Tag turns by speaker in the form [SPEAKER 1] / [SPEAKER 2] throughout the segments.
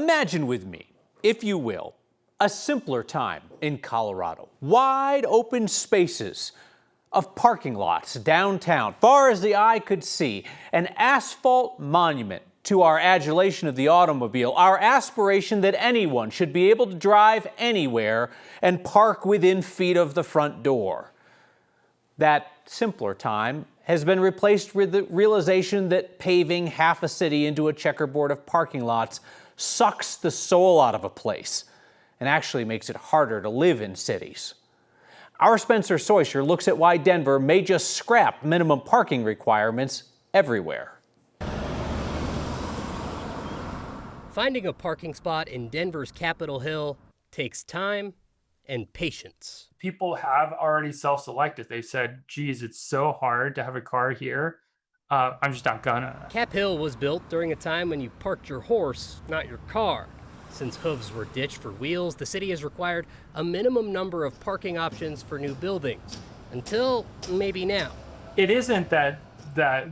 [SPEAKER 1] Imagine with me, if you will, a simpler time in Colorado. Wide open spaces of parking lots downtown, far as the eye could see, an asphalt monument to our adulation of the automobile, our aspiration that anyone should be able to drive anywhere and park within feet of the front door. That simpler time has been replaced with the realization that paving half a city into a checkerboard of parking lots sucks the soul out of a place and actually makes it harder to live in cities. Our Spencer Soysher looks at why Denver may just scrap minimum parking requirements everywhere.
[SPEAKER 2] Finding a parking spot in Denver's Capitol Hill takes time and patience.
[SPEAKER 3] People have already self-selected. They said, geez, it's so hard to have a car here. I'm just not gonna.
[SPEAKER 2] Cap Hill was built during a time when you parked your horse, not your car. Since hooves were ditched for wheels, the city has required a minimum number of parking options for new buildings. Until maybe now.
[SPEAKER 3] It isn't that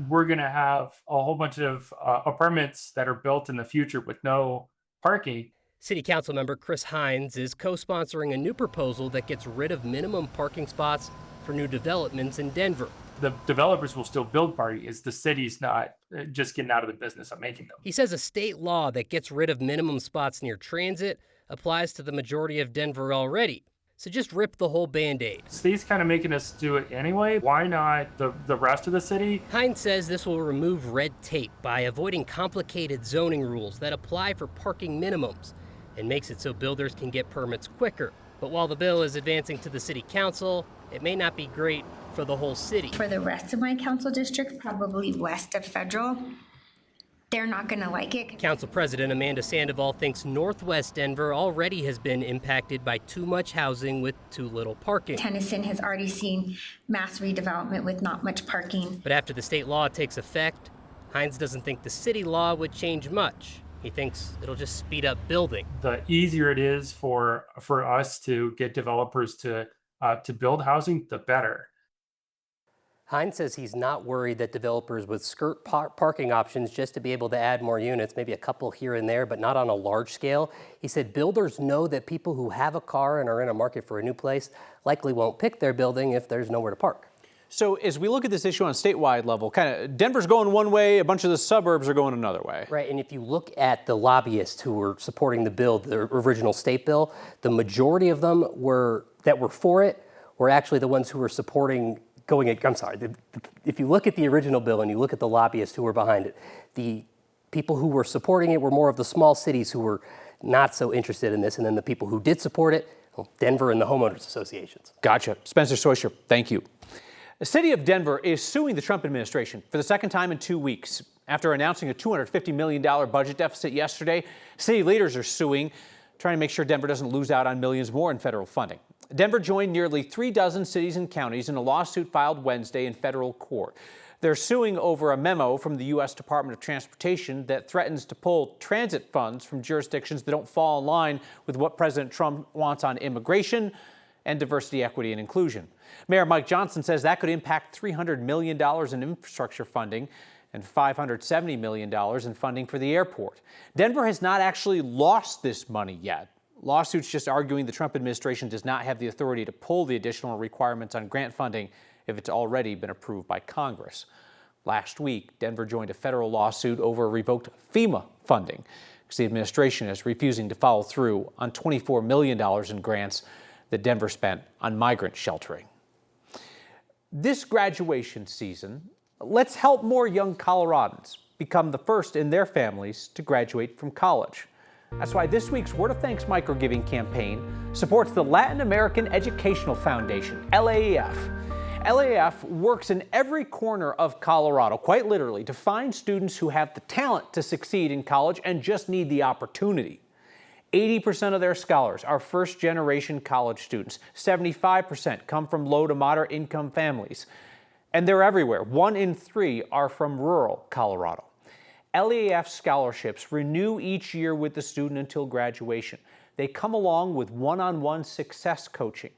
[SPEAKER 3] we're gonna have a whole bunch of apartments that are built in the future with no parking.
[SPEAKER 2] City Council member Chris Hines is co-sponsoring a new proposal that gets rid of minimum parking spots for new developments in Denver.
[SPEAKER 3] The developers will still build parking. The city's not just getting out of the business of making them.
[SPEAKER 2] He says a state law that gets rid of minimum spots near transit applies to the majority of Denver already. So just rip the whole Band-Aid.
[SPEAKER 3] City's kind of making us do it anyway. Why not the rest of the city?
[SPEAKER 2] Hines says this will remove red tape by avoiding complicated zoning rules that apply for parking minimums and makes it so builders can get permits quicker. But while the bill is advancing to the city council, it may not be great for the whole city.
[SPEAKER 4] For the rest of my council district, probably west of Federal, they're not going to like it.
[SPEAKER 2] Council President Amanda Sandoval thinks Northwest Denver already has been impacted by too much housing with too little parking.
[SPEAKER 4] Tennyson has already seen mass redevelopment with not much parking.
[SPEAKER 2] But after the state law takes effect, Hines doesn't think the city law would change much. He thinks it'll just speed up building.
[SPEAKER 3] The easier it is for us to get developers to build housing, the better.
[SPEAKER 2] Hines says he's not worried that developers would skirt parking options just to be able to add more units, maybe a couple here and there, but not on a large scale. He said builders know that people who have a car and are in a market for a new place likely won't pick their building if there's nowhere to park.
[SPEAKER 1] So as we look at this issue on a statewide level, kind of Denver's going one way, a bunch of the suburbs are going another way.
[SPEAKER 2] Right, and if you look at the lobbyists who were supporting the bill, the original state bill, the majority of them that were for it were actually the ones who were supporting if you look at the original bill and you look at the lobbyists who were behind it, the people who were supporting it were more of the small cities who were not so interested in this, and then the people who did support it, well, Denver and the homeowners associations.
[SPEAKER 1] Gotcha. Spencer Soysher, thank you. The city of Denver is suing the Trump administration for the second time in 2 weeks. After announcing a $250 million budget deficit yesterday, city leaders are suing, trying to make sure Denver doesn't lose out on millions more in federal funding. Denver joined nearly 36 cities and counties in a lawsuit filed Wednesday in federal court. They're suing over a memo from the U.S. Department of Transportation that threatens to pull transit funds from jurisdictions that don't fall in line with what President Trump wants on immigration and diversity, equity, and inclusion. Mayor Mike Johnson says that could impact $300 million in infrastructure funding and $570 million in funding for the airport. Denver has not actually lost this money yet. Lawsuits just arguing the Trump administration does not have the authority to pull the additional requirements on grant funding if it's already been approved by Congress. Last week, Denver joined a federal lawsuit over revoked FEMA funding because the administration is refusing to follow through on $24 million in grants that Denver spent on migrant sheltering. This graduation season, let's help more young Coloradans become the first in their families to graduate from college. That's why this week's Word of Thanks microgiving campaign supports the Latin American Educational Foundation, LAEF. LAEF works in every corner of Colorado, quite literally, to find students who have the talent to succeed in college and just need the opportunity. 80% of their scholars are first-generation college students. 75% come from low to moderate income families. And they're everywhere. 1 in 3 are from rural Colorado. LAEF scholarships renew each year with the student until graduation. They come along with one-on-one success coaching,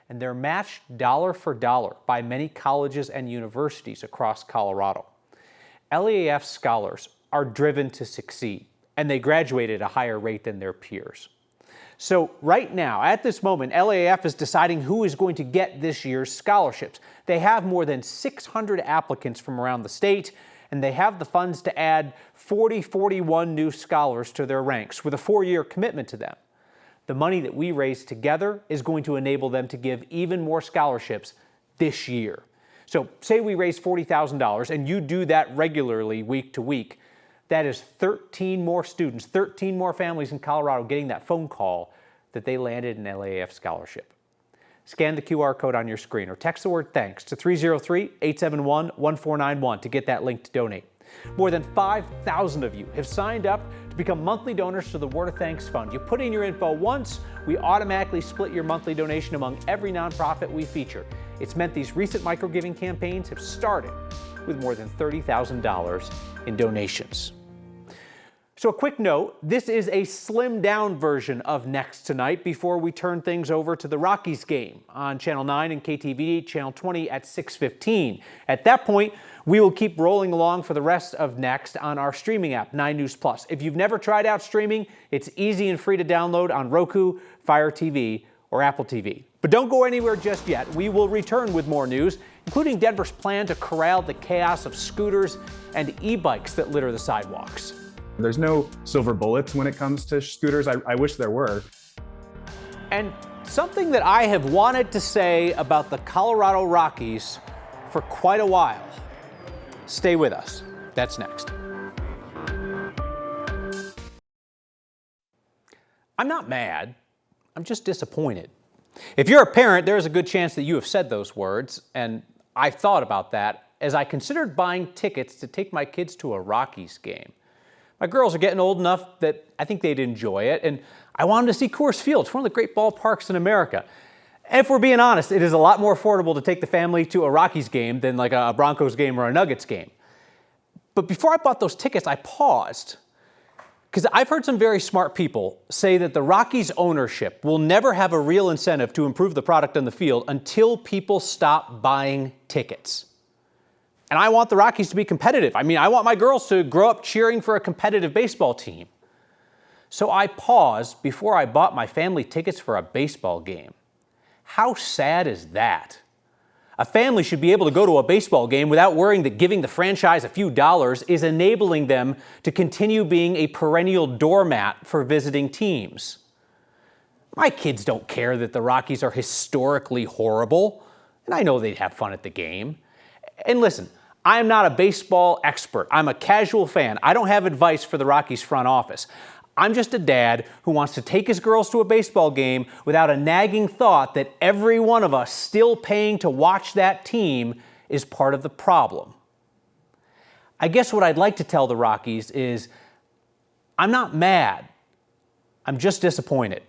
[SPEAKER 1] and they're matched dollar for dollar by many colleges and universities across Colorado. LAEF scholars are driven to succeed, and they graduated at a higher rate than their peers. So right now, at this moment, LAAF is deciding who is going to get this year's scholarships. They have more than 600 applicants from around the state, and they have the funds to add 41 new scholars to their ranks with a 4-year commitment to them. The money that we raise together is going to enable them to give even more scholarships this year. So say we raise $40,000 and you do that regularly week to week. That is 13 more students, 13 more families in Colorado getting that phone call that they landed an LAAF scholarship. Scan the QR code on your screen or text the word thanks to 303-871-1491 to get that link to donate. More than 5,000 of you have signed up to become monthly donors to the Word of Thanks Fund. You put in your info once, we automatically split your monthly donation among every nonprofit we feature. It's meant these recent micro-giving campaigns have started with more than $30,000 in donations. So a quick note, this is a slimmed down version of Next Tonight before we turn things over to the Rockies game on Channel 9 and KTVD Channel 20 at 6:15. At that point, we will keep rolling along for the rest of Next on our streaming app, 9 News Plus. If you've never tried out streaming, it's easy and free to download on Roku, Fire TV, or Apple TV. But don't go anywhere just yet. We will return with more news, including Denver's plan to corral the chaos of scooters and e-bikes that litter the sidewalks.
[SPEAKER 5] There's no silver bullets when it comes to scooters. I wish there were.
[SPEAKER 1] And something that I have wanted to say about the Colorado Rockies for quite a while. Stay with us. That's next. I'm not mad. I'm just disappointed. If you're a parent, there is a good chance that you have said those words, and I've thought about that as I considered buying tickets to take my kids to a Rockies game. My girls are getting old enough that I think they'd enjoy it, and I want them to see Coors Field. It's one of the great ballparks in America. And if we're being honest, it is a lot more affordable to take the family to a Rockies game than like a Broncos game or a Nuggets game. But before I bought those tickets, I paused, because I've heard some very smart people say that the Rockies ownership will never have a real incentive to improve the product on the field until people stop buying tickets. And I want the Rockies to be competitive. I mean, I want my girls to grow up cheering for a competitive baseball team. So I paused before I bought my family tickets for a baseball game. How sad is that? A family should be able to go to a baseball game without worrying that giving the franchise a few dollars is enabling them to continue being a perennial doormat for visiting teams. My kids don't care that the Rockies are historically horrible, and I know they'd have fun at the game. And listen, I'm not a baseball expert. I'm a casual fan. I don't have advice for the Rockies front office. I'm just a dad who wants to take his girls to a baseball game without a nagging thought that every one of us still paying to watch that team is part of the problem. I guess what I'd like to tell the Rockies is, I'm not mad. I'm just disappointed.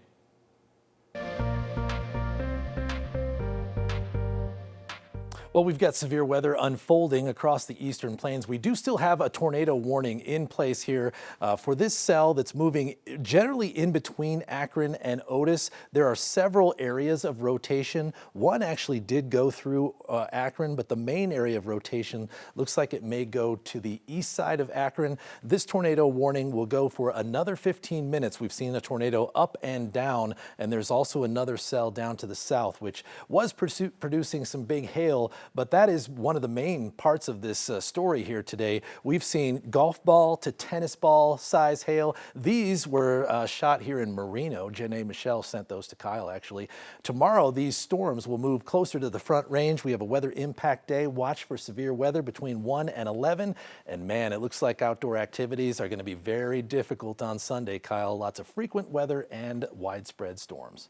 [SPEAKER 6] Well, we've got severe weather unfolding across the eastern plains. We do still have a tornado warning in place here for this cell that's moving generally in between Akron and Otis. There are several areas of rotation. One actually did go through Akron, but the main area of rotation looks like it may go to the east side of Akron. This tornado warning will go for another 15 minutes. We've seen a tornado up and down, and there's also another cell down to the south, which was producing some big hail. But that is one of the main parts of this story here today. We've seen golf ball to tennis ball size hail. These were shot here in Marino. Janae Michelle sent those to Kyle, actually. Tomorrow, these storms will move closer to the Front Range. We have a weather impact day. Watch for severe weather between 1 and 11. And man, it looks like outdoor activities are going to be very difficult on Sunday, Kyle. Lots of frequent weather and widespread storms.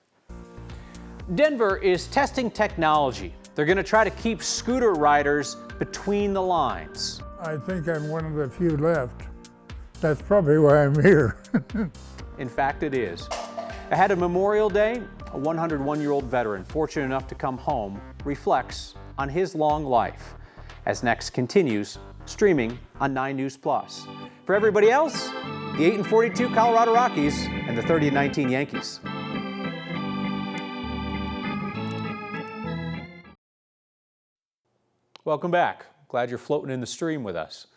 [SPEAKER 1] Denver is testing technology. They're going to try to keep scooter riders between the lines.
[SPEAKER 7] I think I'm one of the few left. That's probably why I'm here.
[SPEAKER 1] In fact, it is. Ahead of Memorial Day, a 101-year-old veteran fortunate enough to come home reflects on his long life as Next continues streaming on 9 News Plus. For everybody else, the 8-42 Colorado Rockies and the 30-19 Yankees. Welcome back. Glad you're floating in the stream with us.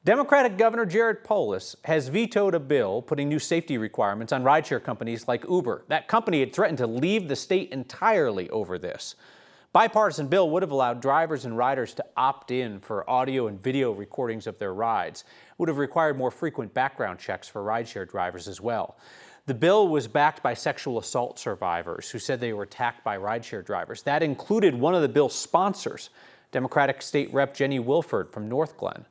[SPEAKER 1] Democratic Governor Jared Polis has vetoed a bill putting new safety requirements on rideshare companies like Uber. That company had threatened to leave the state entirely over this. Bipartisan bill would have allowed drivers and riders to opt in for audio and video recordings of their rides. It would have required more frequent background checks for rideshare drivers as well. The bill was backed by sexual assault survivors who said they were attacked by rideshare drivers. That included one of the bill's sponsors, Democratic State Rep Jenny Wilford from North Glen.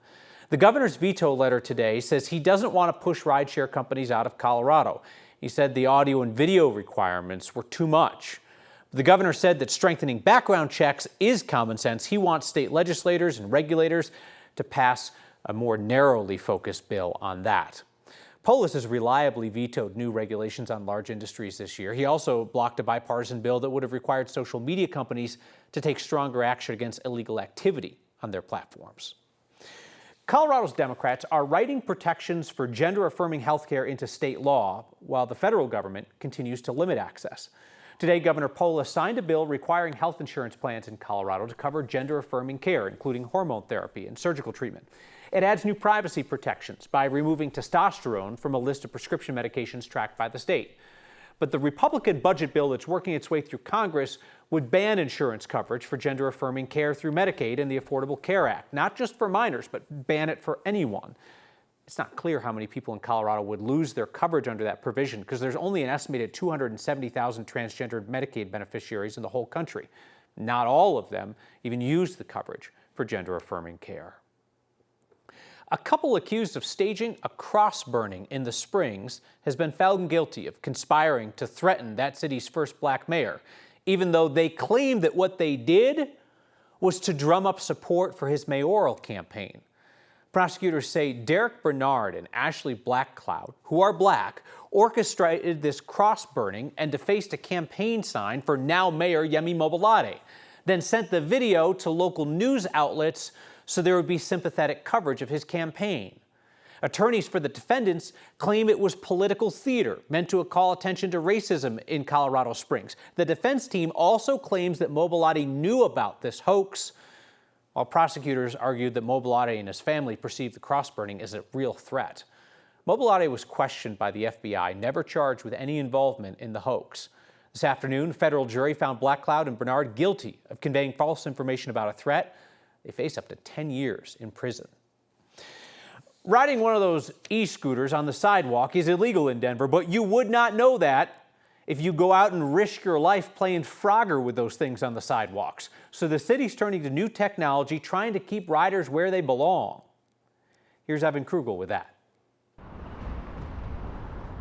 [SPEAKER 1] The governor's veto letter today says he doesn't want to push rideshare companies out of Colorado. He said the audio and video requirements were too much. The governor said that strengthening background checks is common sense. He wants state legislators and regulators to pass a more narrowly focused bill on that. Polis has reliably vetoed new regulations on large industries this year. He also blocked a bipartisan bill that would have required social media companies to take stronger action against illegal activity on their platforms. Colorado's Democrats are writing protections for gender-affirming health care into state law, while the federal government continues to limit access. Today, Governor Polis signed a bill requiring health insurance plans in Colorado to cover gender-affirming care, including hormone therapy and surgical treatment. It adds new privacy protections by removing testosterone from a list of prescription medications tracked by the state. But the Republican budget bill that's working its way through Congress would ban insurance coverage for gender-affirming care through Medicaid and the Affordable Care Act, not just for minors, but ban it for anyone. It's not clear how many people in Colorado would lose their coverage under that provision because there's only an estimated 270,000 transgendered Medicaid beneficiaries in the whole country. Not all of them even use the coverage for gender-affirming care. A couple accused of staging a cross burning in the Springs has been found guilty of conspiring to threaten that city's first black mayor, even though they claim that what they did was to drum up support for his mayoral campaign. Prosecutors say Derek Bernard and Ashley Blackcloud, who are black, orchestrated this cross burning and defaced a campaign sign for now Mayor Yemi Mobolade, then sent the video to local news outlets so there would be sympathetic coverage of his campaign. Attorneys for the defendants claim it was political theater meant to call attention to racism in Colorado Springs. The defense team also claims that Mobolade knew about this hoax, while prosecutors argued that Mobolade and his family perceived the cross-burning as a real threat. Mobolade was questioned by the FBI, never charged with any involvement in the hoax. This afternoon, a federal jury found Blackcloud and Bernard guilty of conveying false information about a threat. They face up to 10 years in prison. Riding one of those e-scooters on the sidewalk is illegal in Denver, but you would not know that if you go out and risk your life playing Frogger with those things on the sidewalks. So the city's turning to new technology, trying to keep riders where they belong. Here's Evan Krugel with that.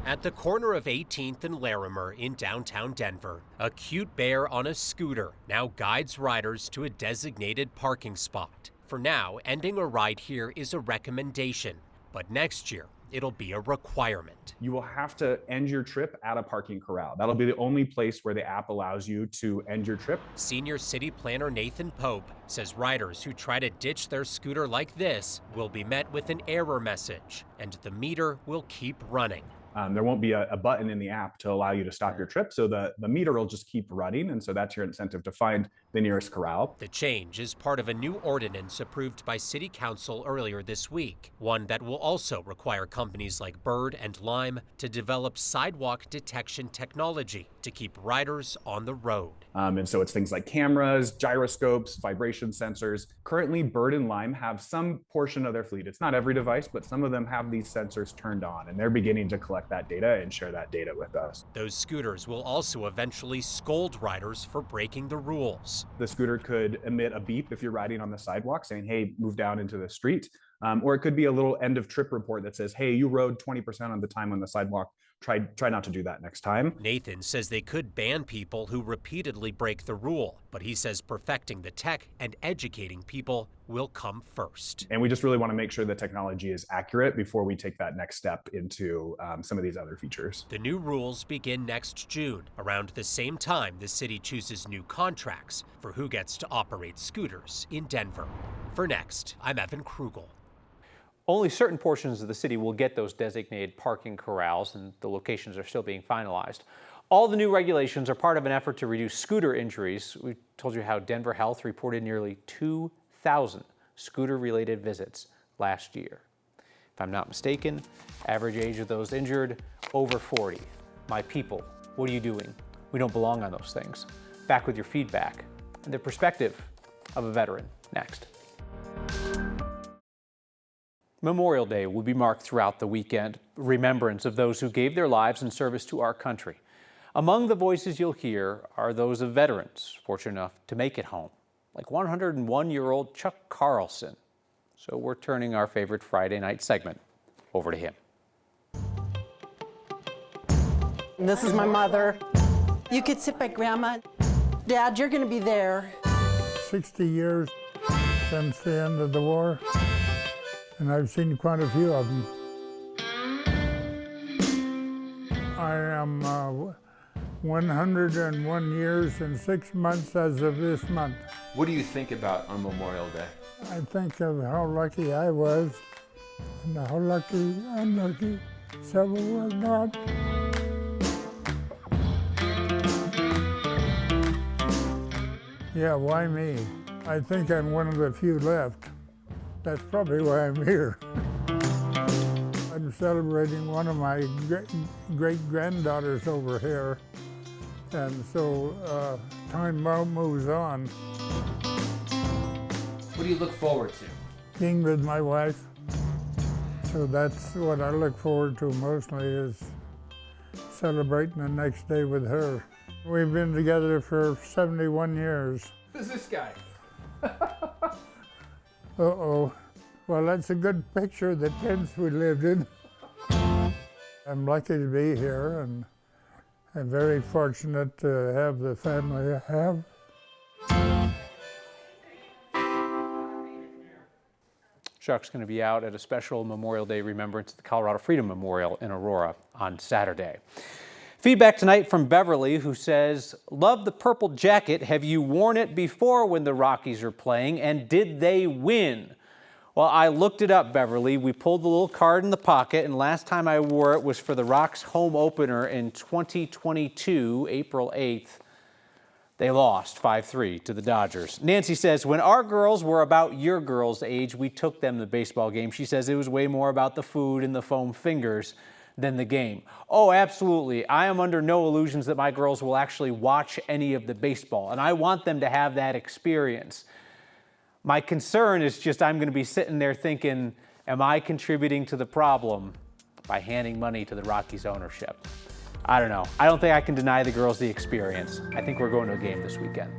[SPEAKER 8] At the corner of 18th and Larimer in downtown Denver, a cute bear on a scooter now guides riders to a designated parking spot. For now, ending a ride here is a recommendation, but next year, it'll be a requirement.
[SPEAKER 5] You will have to end your trip at a parking corral. That'll be the only place where the app allows you to end your trip.
[SPEAKER 8] Senior city planner Nathan Pope says riders who try to ditch their scooter like this will be met with an error message, and the meter will keep running.
[SPEAKER 5] There won't be a button in the app to allow you to stop your trip, so the meter will just keep running, and so that's your incentive to find the nearest corral.
[SPEAKER 8] The change is part of a new ordinance approved by City Council earlier this week, one that will also require companies like Bird and Lime to develop sidewalk detection technology to keep riders on the road.
[SPEAKER 5] And so it's things like cameras, gyroscopes, vibration sensors. Currently, Bird and Lime have some portion of their fleet. It's not every device, but some of them have these sensors turned on, and they're beginning to collect that data and share that data with us.
[SPEAKER 8] Those scooters will also eventually scold riders for breaking the rules.
[SPEAKER 5] The scooter could emit a beep if you're riding on the sidewalk saying, hey, move down into the street. Or it could be a little end of trip report that says, hey, you rode 20% of the time on the sidewalk. Try not to do that next time.
[SPEAKER 8] Nathan says they could ban people who repeatedly break the rule, but he says perfecting the tech and educating people will come first.
[SPEAKER 5] And we just really want to make sure the technology is accurate before we take that next step into some of these other features.
[SPEAKER 8] The new rules begin next June, around the same time the city chooses new contracts for who gets to operate scooters in Denver. For Next, I'm Evan Krugel.
[SPEAKER 1] Only certain portions of the city will get those designated parking corrals, and the locations are still being finalized. All the new regulations are part of an effort to reduce scooter injuries. We told you how Denver Health reported nearly 2,000 scooter-related visits last year. If I'm not mistaken, average age of those injured, over 40. My people, what are you doing? We don't belong on those things. Back with your feedback and the perspective of a veteran next. Memorial Day will be marked throughout the weekend, remembrance of those who gave their lives in service to our country. Among the voices you'll hear are those of veterans fortunate enough to make it home, like 101-year-old Chuck Carlson. So we're turning our favorite Friday night segment over to him.
[SPEAKER 9] This is my mother. You could sit by Grandma. Dad, you're going to be there.
[SPEAKER 7] 60 years since the end of the war, and I've seen quite a few of them. I am 101 years and 6 months as of this month.
[SPEAKER 10] What do you think about on Memorial Day?
[SPEAKER 7] I think of how lucky I was and how lucky, unlucky several were not. Yeah, why me? I think I'm one of the few left. That's probably why I'm here. I'm celebrating one of my great-granddaughters over here, and so time moves on.
[SPEAKER 10] What do you look forward to?
[SPEAKER 7] Being with my wife. So that's what I look forward to mostly, is celebrating the next day with her. We've been together for 71 years.
[SPEAKER 10] Who's this guy?
[SPEAKER 7] Uh-oh. Well, that's a good picture of the tents we lived in. I'm lucky to be here, and I'm very fortunate to have the family I have.
[SPEAKER 1] Chuck's going to be out at a special Memorial Day remembrance at the Colorado Freedom Memorial in Aurora on Saturday. Feedback tonight from Beverly, who says, love the purple jacket. Have you worn it before when the Rockies are playing, and did they win? Well, I looked it up, Beverly. We pulled the little card in the pocket, and last time I wore it was for the Rocks home opener in 2022, April 8th. They lost 5-3 to the Dodgers. Nancy says, when our girls were about your girls' age, we took them to the baseball game. She says it was way more about the food and the foam fingers than the game. Oh, absolutely. I am under no illusions that my girls will actually watch any of the baseball, and I want them to have that experience. My concern is just I'm going to be sitting there thinking, am I contributing to the problem by handing money to the Rockies ownership? I don't know. I don't think I can deny the girls the experience. I think we're going to a game this weekend.